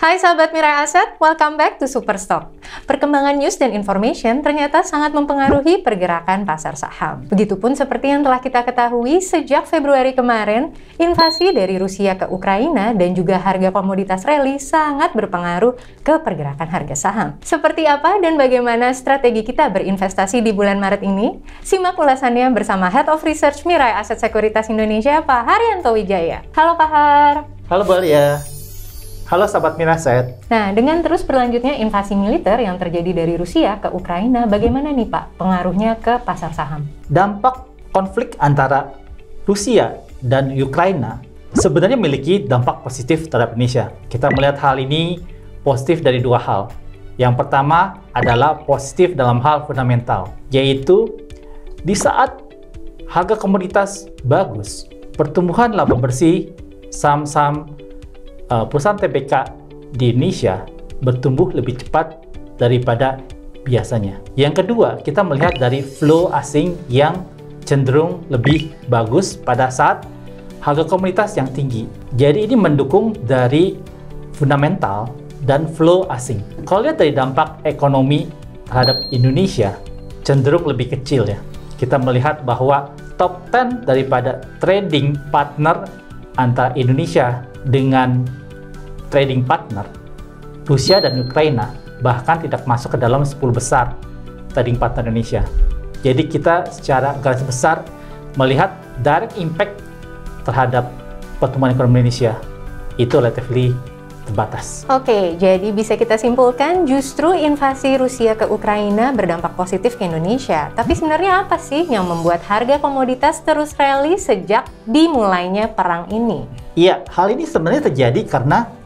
Hai sahabat Mirai Aset, welcome back to Superstock. Perkembangan news dan information ternyata sangat mempengaruhi pergerakan pasar saham. Begitupun seperti yang telah kita ketahui sejak Februari kemarin, invasi dari Rusia ke Ukraina dan juga harga komoditas rally sangat berpengaruh ke pergerakan harga saham. Seperti apa dan bagaimana strategi kita berinvestasi di bulan Maret ini? Simak ulasannya bersama Head of Research Mirai Aset Sekuritas Indonesia, Pak Haryanto Wijaya. Halo Pak Har. Halo Bu Alia. Halo sahabat Mirai Aset. Nah, dengan terus berlanjutnya invasi militer yang terjadi dari Rusia ke Ukraina, bagaimana nih Pak pengaruhnya ke pasar saham? Dampak konflik antara Rusia dan Ukraina sebenarnya memiliki dampak positif terhadap Indonesia. Kita melihat hal ini positif dari dua hal. Yang pertama adalah positif dalam hal fundamental, yaitu di saat harga komoditas bagus, pertumbuhan laba bersih saham-saham perusahaan TBK di Indonesia bertumbuh lebih cepat daripada biasanya. Yang kedua, kita melihat dari flow asing yang cenderung lebih bagus pada saat harga komoditas yang tinggi. Jadi ini mendukung dari fundamental dan flow asing. Kalau lihat dari dampak ekonomi terhadap Indonesia cenderung lebih kecil ya. Kita melihat bahwa top 10 daripada trading partner antara Indonesia dengan trading partner Rusia dan Ukraina bahkan tidak masuk ke dalam 10 besar trading partner Indonesia. Jadi kita secara garis besar melihat direct impact terhadap pertumbuhan ekonomi Indonesia itu relatively terbatas. Oke, jadi bisa kita simpulkan justru invasi Rusia ke Ukraina berdampak positif ke Indonesia. Tapi sebenarnya apa sih yang membuat harga komoditas terus rally sejak dimulainya perang ini? Iya, hal ini sebenarnya terjadi karena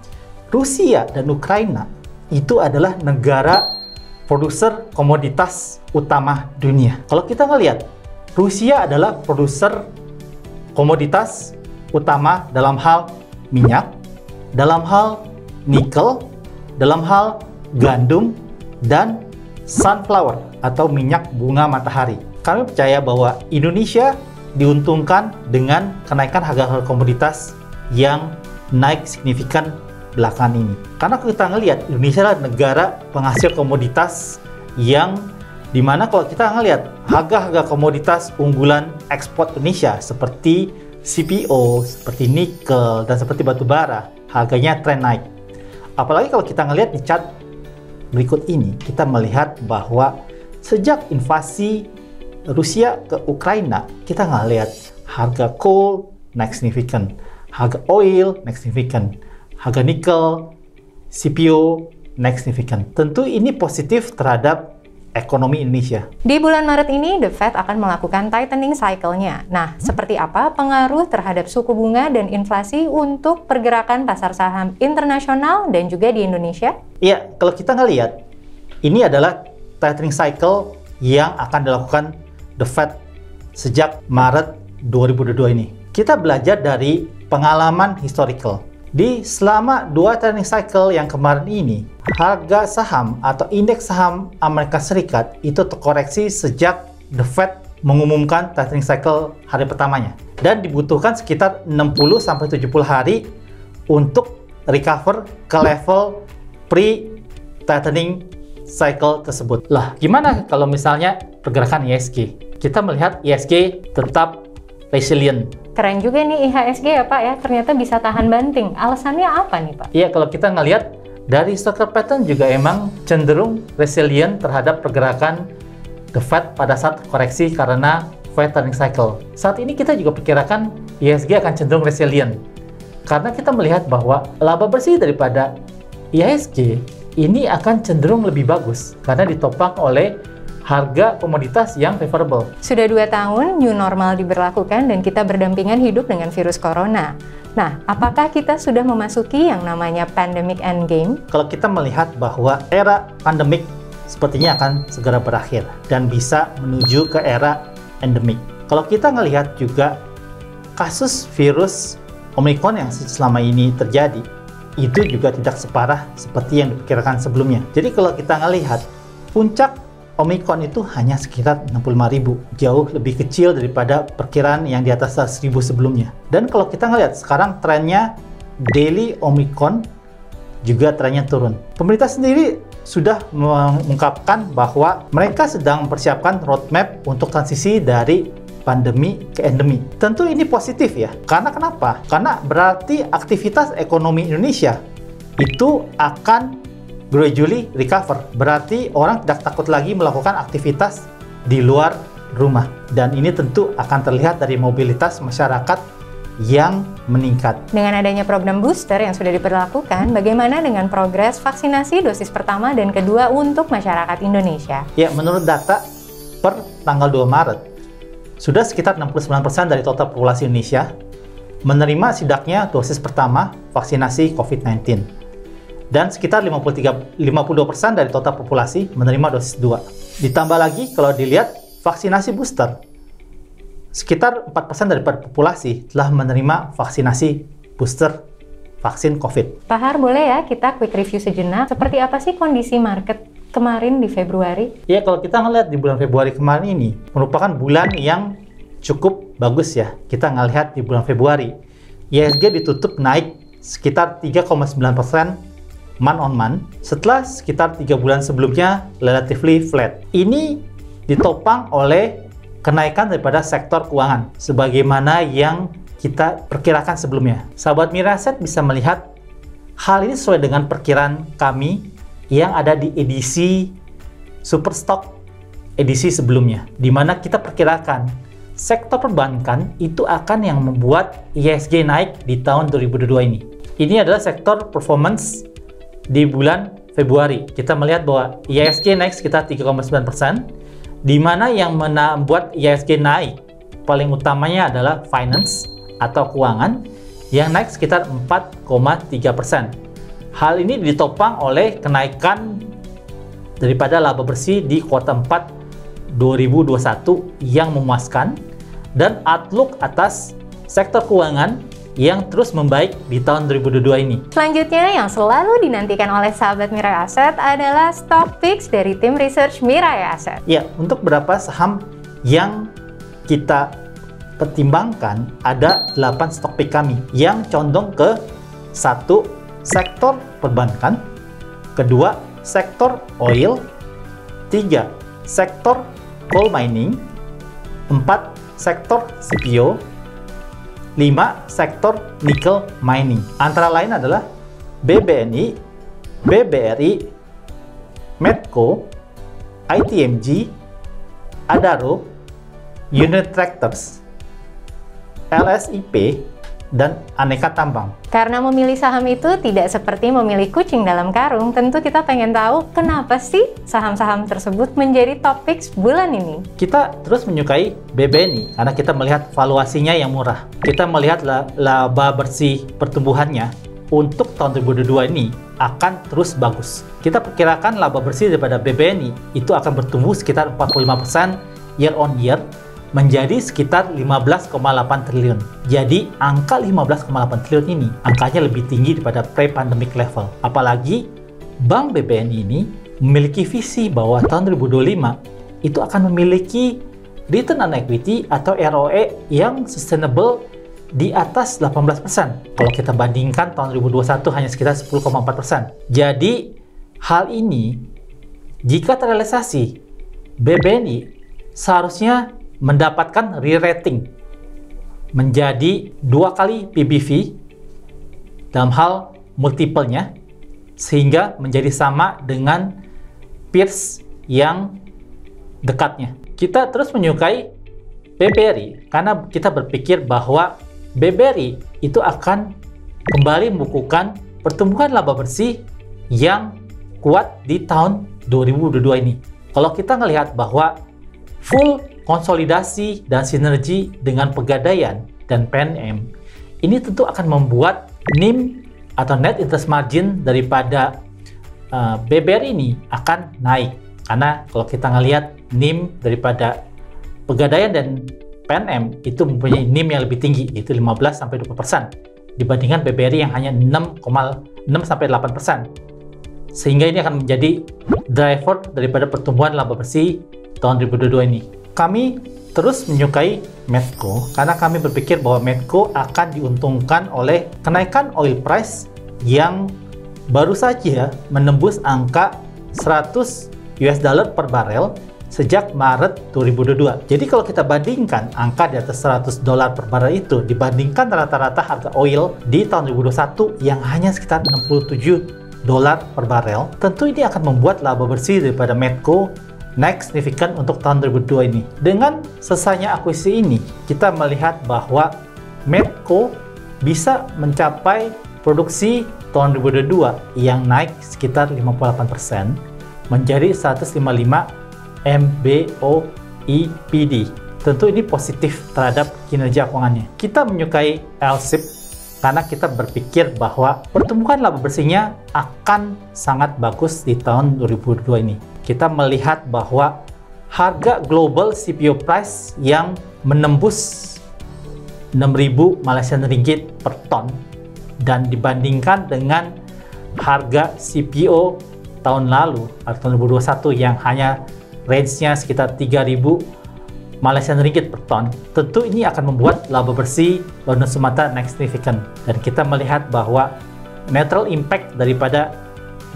Rusia dan Ukraina itu adalah negara produser komoditas utama dunia. Kalau kita ngelihat, Rusia adalah produser komoditas utama dalam hal minyak, dalam hal nikel, dalam hal gandum, dan sunflower atau minyak bunga matahari. Kami percaya bahwa Indonesia diuntungkan dengan kenaikan harga komoditas yang naik signifikan belakangan ini. Karena kita ngelihat Indonesia adalah negara penghasil komoditas yang dimana kalau kita ngelihat harga-harga komoditas unggulan ekspor Indonesia seperti CPO, seperti nikel, dan seperti batu bara, harganya tren naik. Apalagi kalau kita ngelihat di chart berikut ini, kita melihat bahwa sejak invasi Rusia ke Ukraina, kita ngelihat harga coal naik signifikan, harga oil naik signifikan, harga nikel, CPO naik signifikan. Tentu ini positif terhadap ekonomi Indonesia. Di bulan Maret ini, The Fed akan melakukan tightening cycle-nya. Nah, seperti apa pengaruh terhadap suku bunga dan inflasi untuk pergerakan pasar saham internasional dan juga di Indonesia? Iya, kalau kita ngelihat, ini adalah tightening cycle yang akan dilakukan The Fed sejak Maret 2022 ini. Kita belajar dari pengalaman historical. Di selama 2 tightening cycle yang kemarin ini, harga saham atau indeks saham Amerika Serikat itu terkoreksi sejak The Fed mengumumkan tightening cycle hari pertamanya. Dan dibutuhkan sekitar 60-70 hari untuk recover ke level pre-tightening cycle tersebut. Lah, gimana kalau misalnya pergerakan IHSG? Kita melihat IHSG tetap resilient. Keren juga nih IHSG ya Pak ya, ternyata bisa tahan banting. Alasannya apa nih Pak? Iya, kalau kita ngelihat dari historical pattern juga emang cenderung resilient terhadap pergerakan The Fed pada saat koreksi karena Fed turning cycle. Saat ini kita juga perkirakan IHSG akan cenderung resilient karena kita melihat bahwa laba bersih daripada IHSG ini akan cenderung lebih bagus karena ditopang oleh harga komoditas yang favorable. Sudah 2 tahun new normal diberlakukan dan kita berdampingan hidup dengan virus corona. Nah, apakah kita sudah memasuki yang namanya pandemic endgame? Kalau kita melihat bahwa era pandemik sepertinya akan segera berakhir dan bisa menuju ke era endemik. Kalau kita melihat juga kasus virus Omicron yang selama ini terjadi, itu juga tidak separah seperti yang diperkirakan sebelumnya. Jadi kalau kita melihat puncak Omicron itu hanya sekitar 65.000, jauh lebih kecil daripada perkiraan yang di atas 100.000 sebelumnya. Dan kalau kita ngelihat sekarang trennya daily Omicron juga trennya turun. Pemerintah sendiri sudah mengungkapkan bahwa mereka sedang mempersiapkan roadmap untuk transisi dari pandemi ke endemi. Tentu ini positif ya. Karena kenapa? Karena berarti aktivitas ekonomi Indonesia itu akan gradually recover. Berarti orang tidak takut lagi melakukan aktivitas di luar rumah. Dan ini tentu akan terlihat dari mobilitas masyarakat yang meningkat. Dengan adanya program booster yang sudah diberlakukan, bagaimana dengan progres vaksinasi dosis pertama dan kedua untuk masyarakat Indonesia? Ya, menurut data per tanggal 2 Maret, sudah sekitar 69% dari total populasi Indonesia menerima setidaknya dosis pertama vaksinasi COVID-19. Dan sekitar 52% dari total populasi menerima dosis 2. Ditambah lagi kalau dilihat vaksinasi booster, sekitar 4% daripada populasi telah menerima vaksinasi booster vaksin COVID. Pak Har, boleh ya kita quick review sejenak? Seperti apa sih kondisi market kemarin di Februari? Ya, kalau kita ngelihat di bulan Februari kemarin ini merupakan bulan yang cukup bagus ya. Kita ngelihat di bulan Februari, IHSG ditutup naik sekitar 3,9% month on month setelah sekitar 3 bulan sebelumnya relatively flat. Ini ditopang oleh kenaikan daripada sektor keuangan sebagaimana yang kita perkirakan sebelumnya. Sahabat Miraset bisa melihat hal ini sesuai dengan perkiraan kami yang ada di edisi Superstock edisi sebelumnya, di mana kita perkirakan sektor perbankan itu akan yang membuat IHSG naik di tahun 2022 ini. Ini adalah sektor performance di bulan Februari. Kita melihat bahwa IHSG naik sekitar 3,9%, di mana yang membuat IHSG naik paling utamanya adalah finance atau keuangan yang naik sekitar 4,3%. Hal ini ditopang oleh kenaikan daripada laba bersih di kuartal 4 2021 yang memuaskan dan outlook atas sektor keuangan yang terus membaik di tahun 2022 ini. Selanjutnya yang selalu dinantikan oleh sahabat Mirai Asset adalah stock picks dari tim research Mirai Asset. Ya, untuk beberapa saham yang kita pertimbangkan ada 8 stock pick kami yang condong ke 1. Sektor perbankan, 2. Sektor oil, 3. Sektor coal mining, 4. Sektor CPO, 5. Sektor nickel mining. Antara lain adalah BBNI, BBRI, Medco, ITMG, Adaro, United Tractors, LSIP, dan aneka tambang. Karena memilih saham itu tidak seperti memilih kucing dalam karung, tentu kita pengen tahu kenapa sih saham-saham tersebut menjadi top picks bulan ini. Kita terus menyukai BBNI karena kita melihat valuasinya yang murah. Kita melihat laba bersih pertumbuhannya untuk tahun 2022 ini akan terus bagus. Kita perkirakan laba bersih daripada BBNI itu akan bertumbuh sekitar 45% year on year menjadi sekitar 15,8 triliun. Jadi angka 15,8 triliun ini angkanya lebih tinggi daripada pre-pandemic level. Apalagi Bank BBNI ini memiliki visi bahwa tahun 2025 itu akan memiliki return on equity atau ROE yang sustainable di atas 18%. Kalau kita bandingkan tahun 2021 hanya sekitar 10,4%. Jadi hal ini jika terrealisasi, BBNI seharusnya mendapatkan re-rating menjadi 2 kali PBV dalam hal multiple-nya sehingga menjadi sama dengan peers yang dekatnya. Kita terus menyukai BBRI karena kita berpikir bahwa BBRI itu akan kembali membukukan pertumbuhan laba bersih yang kuat di tahun 2022 ini. Kalau kita melihat bahwa full konsolidasi dan sinergi dengan Pegadaian dan PNM, ini tentu akan membuat NIM atau net interest margin daripada BBRI ini akan naik. Karena kalau kita ngelihat NIM daripada Pegadaian dan PNM itu mempunyai NIM yang lebih tinggi, yaitu 15-20% dibandingkan BBRI yang hanya 6-8%. Sehingga ini akan menjadi driver daripada pertumbuhan laba bersih tahun 2022 ini. Kami terus menyukai Medco karena kami berpikir bahwa Medco akan diuntungkan oleh kenaikan oil price yang baru saja menembus angka 100 US dollar per barel sejak Maret 2022. Jadi kalau kita bandingkan angka di atas 100 dolar per barel itu dibandingkan rata-rata harga oil di tahun 2021 yang hanya sekitar 67 dolar per barel, tentu ini akan membuat laba bersih daripada Medco naik signifikan untuk tahun 2022 ini. Dengan selesainya akuisisi ini, kita melihat bahwa Medco bisa mencapai produksi tahun 2022 yang naik sekitar 58% menjadi 155 MBOEPD. Tentu ini positif terhadap kinerja keuangannya. Kita menyukai LSIP karena kita berpikir bahwa pertumbuhan laba bersihnya akan sangat bagus di tahun 2022 ini. Kita melihat bahwa harga global CPO price yang menembus 6.000 Malaysian Ringgit per ton dan dibandingkan dengan harga CPO tahun lalu atau tahun 2021 yang hanya range-nya sekitar 3.000 Malaysian Ringgit per ton, tentu ini akan membuat laba bersih London Sumatra naik signifikan. Dan kita melihat bahwa neutral impact daripada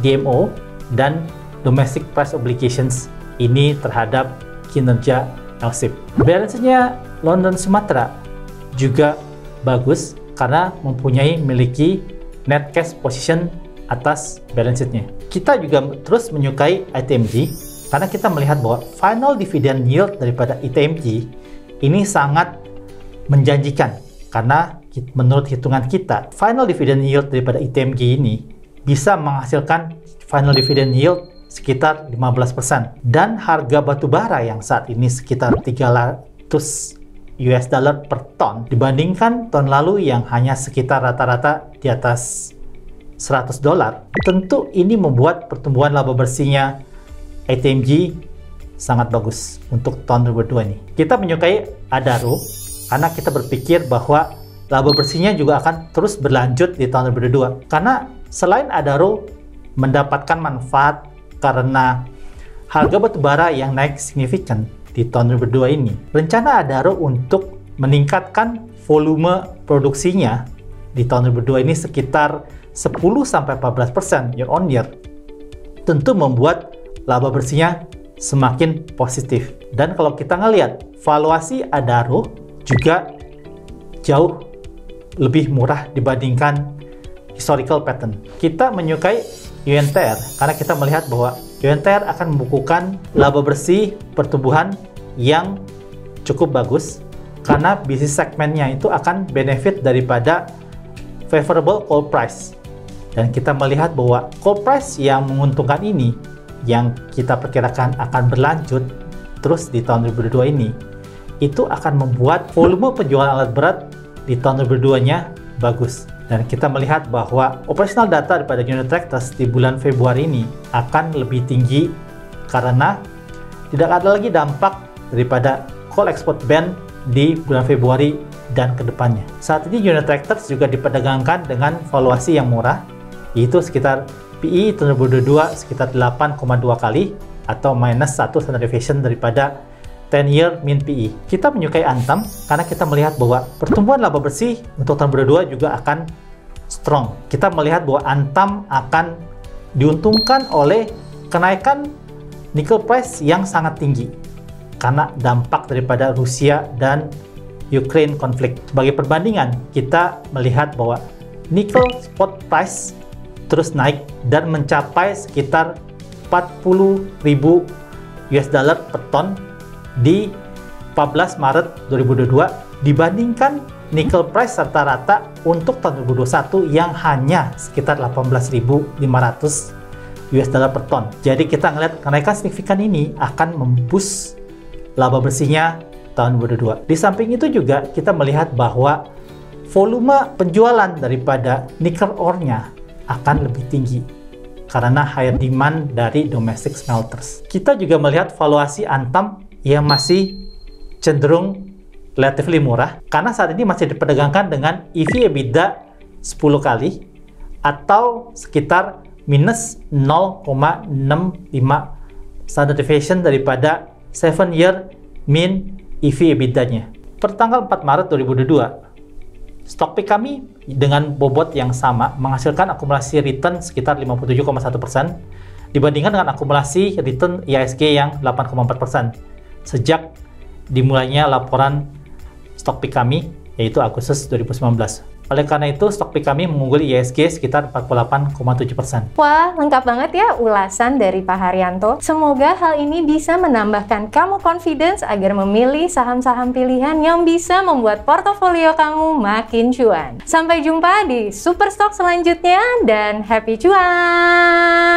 DMO dan domestic price obligations ini terhadap kinerja LSIP. Balance-nya London Sumatra juga bagus karena memiliki net cash position atas balance sheet-nya. Kita juga terus menyukai ITMG karena kita melihat bahwa final dividend yield daripada ITMG ini sangat menjanjikan, karena menurut hitungan kita final dividend yield daripada ITMG ini bisa menghasilkan final dividend yield sekitar 15%, dan harga batu bara yang saat ini sekitar 300 US dollar per ton dibandingkan tahun lalu yang hanya sekitar rata-rata di atas 100 dolar. Tentu ini membuat pertumbuhan laba bersihnya ITMG sangat bagus untuk tahun 2022 ini. Kita menyukai Adaro karena kita berpikir bahwa laba bersihnya juga akan terus berlanjut di tahun 2022. Karena selain Adaro mendapatkan manfaat karena harga batubara yang naik signifikan di tahun 2022 ini, rencana Adaro untuk meningkatkan volume produksinya di tahun 2022 ini sekitar 10-14% year on year, tentu membuat laba bersihnya semakin positif. Dan kalau kita ngelihat valuasi Adaro juga jauh lebih murah dibandingkan historical pattern. Kita menyukai UNTR karena kita melihat bahwa UNTR akan membukukan laba bersih pertumbuhan yang cukup bagus karena bisnis segmennya itu akan benefit daripada favorable coal price. Dan kita melihat bahwa coal price yang menguntungkan ini yang kita perkirakan akan berlanjut terus di tahun 2022 ini, itu akan membuat volume penjualan alat berat di tahun 2022-nya bagus. Dan kita melihat bahwa operational data daripada unit tractors di bulan Februari ini akan lebih tinggi karena tidak ada lagi dampak daripada coal export ban di bulan Februari dan kedepannya. Saat ini unit tractors juga diperdagangkan dengan valuasi yang murah, yaitu sekitar PE tahun 2022 sekitar 8,2 kali atau minus 1 standard deviation daripada 10-year mean PE. Kita menyukai Antam karena kita melihat bahwa pertumbuhan laba bersih untuk tahun 2022 juga akan strong. Kita melihat bahwa Antam akan diuntungkan oleh kenaikan nickel price yang sangat tinggi karena dampak daripada Rusia dan Ukraine konflik. Sebagai perbandingan, kita melihat bahwa nickel spot price terus naik dan mencapai sekitar 40.000 US dollar per ton di 14 Maret 2022 dibandingkan nickel price rata-rata untuk tahun 2021 yang hanya sekitar 18.500 US dollar per ton. Jadi kita ngelihat kenaikan signifikan ini akan memboost laba bersihnya tahun 2022. Di samping itu juga kita melihat bahwa volume penjualan daripada nickel ore-nya akan lebih tinggi karena higher demand dari domestic smelters. Kita juga melihat valuasi Antam yang masih cenderung relatively murah karena saat ini masih diperdagangkan dengan EV/EBITDA 10 kali atau sekitar minus 0,65 standard deviation daripada 7-year mean EV/EBITDA-nya. Per tanggal 4 Maret 2022, Stock pick kami dengan bobot yang sama menghasilkan akumulasi return sekitar 57,1% dibandingkan dengan akumulasi return IHSG yang 8,4% sejak dimulainya laporan stock pick kami, yaitu Agustus 2019. Oleh karena itu, stock pick kami mengungguli IHSG sekitar 48,7%. Wah, lengkap banget ya ulasan dari Pak Haryanto. Semoga hal ini bisa menambahkan kamu confidence agar memilih saham-saham pilihan yang bisa membuat portofolio kamu makin cuan. Sampai jumpa di Superstock selanjutnya dan happy cuan!